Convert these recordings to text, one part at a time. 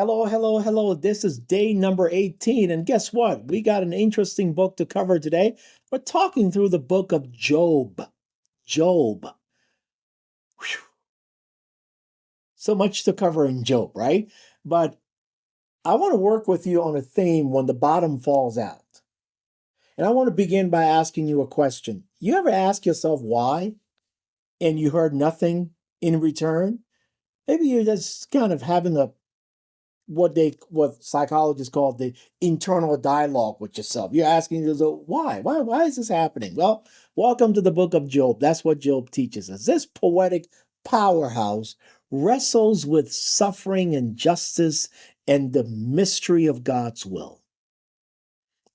Hello, hello, hello. This is day number 18. And guess what? We got an interesting book to cover today. We're talking through the book of Job. Job. Whew. So much to cover in Job, right? But I want to work with you on a theme when the bottom falls out. And I want to begin by asking you a question. You ever ask yourself why and you heard nothing in return? Maybe you're just kind of having what psychologists call the internal dialogue with yourself. You're asking yourself, why is this happening? Well, welcome to the book of Job. That's what Job teaches us. This poetic powerhouse wrestles with suffering and justice and the mystery of God's will.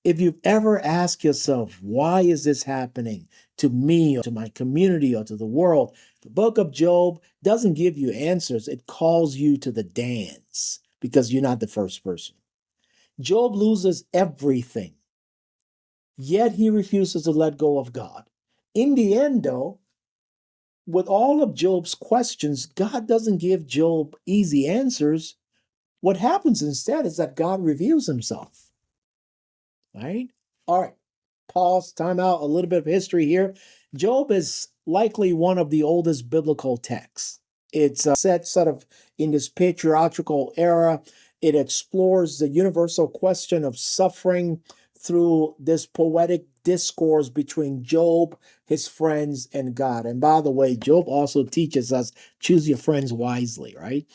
If you've ever asked yourself, why is this happening to me or to my community or to the world? The book of Job doesn't give you answers. It calls you to the dance because you're not the first person. Job loses everything, yet he refuses to let go of God. In the end, though, with all of Job's questions, God doesn't give Job easy answers. What happens instead is that God reveals himself. Right? All right. Pause, time out, a little bit of history here. Job is likely one of the oldest biblical texts. It's set sort of in this patriarchal era. It explores the universal question of suffering through this poetic discourse between Job, his friends, and God. And by the way, Job also teaches us choose your friends wisely, right?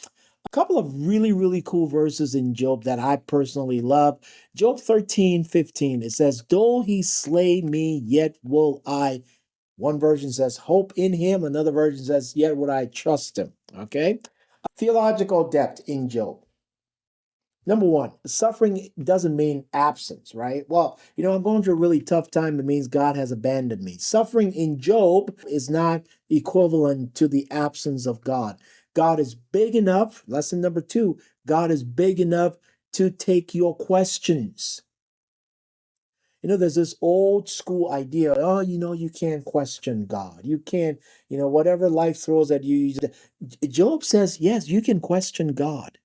A couple of really, really cool verses in Job that I personally love. Job 13:15, it says, though he slay me, yet will I. One version says, hope in him. Another version says, yet would I trust him. Okay? Theological depth in Job. Number one, suffering doesn't mean absence, right? Well, I'm going through a really tough time. It means God has abandoned me. Suffering in Job is not equivalent to the absence of God. God is big enough. Lesson number two, God is big enough to take your questions. There's this old school idea, you can't question God. You can't, whatever life throws at you. Job says, yes, you can question God.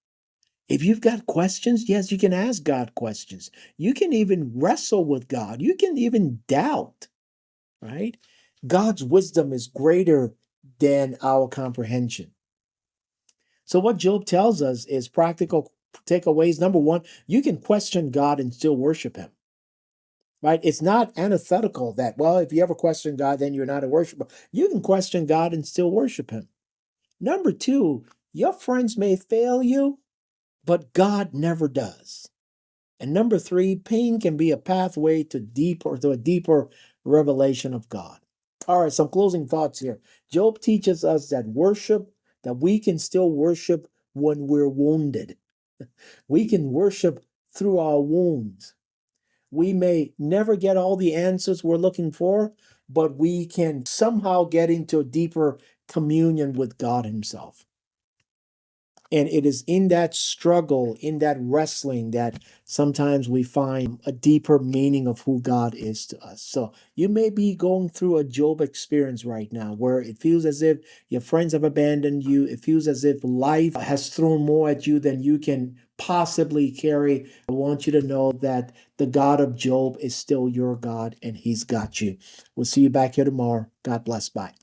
If you've got questions, yes, you can ask God questions. You can even wrestle with God. You can even doubt, right? God's wisdom is greater than our comprehension. So, what Job tells us is practical takeaways. Number one, you can question God and still worship Him, right? It's not antithetical that, well, if you ever question God, then you're not a worshiper. You can question God and still worship Him. Number two, your friends may fail you, but God never does. And number three, pain can be a pathway to a deeper revelation of God. All right, some closing thoughts here. Job teaches us that we can still worship when we're wounded. We can worship through our wounds. We may never get all the answers we're looking for, but we can somehow get into a deeper communion with God Himself. And it is in that struggle, in that wrestling, that sometimes we find a deeper meaning of who God is to us. So you may be going through a Job experience right now where it feels as if your friends have abandoned you. It feels as if life has thrown more at you than you can possibly carry. I want you to know that the God of Job is still your God and He's got you. We'll see you back here tomorrow. God bless. Bye.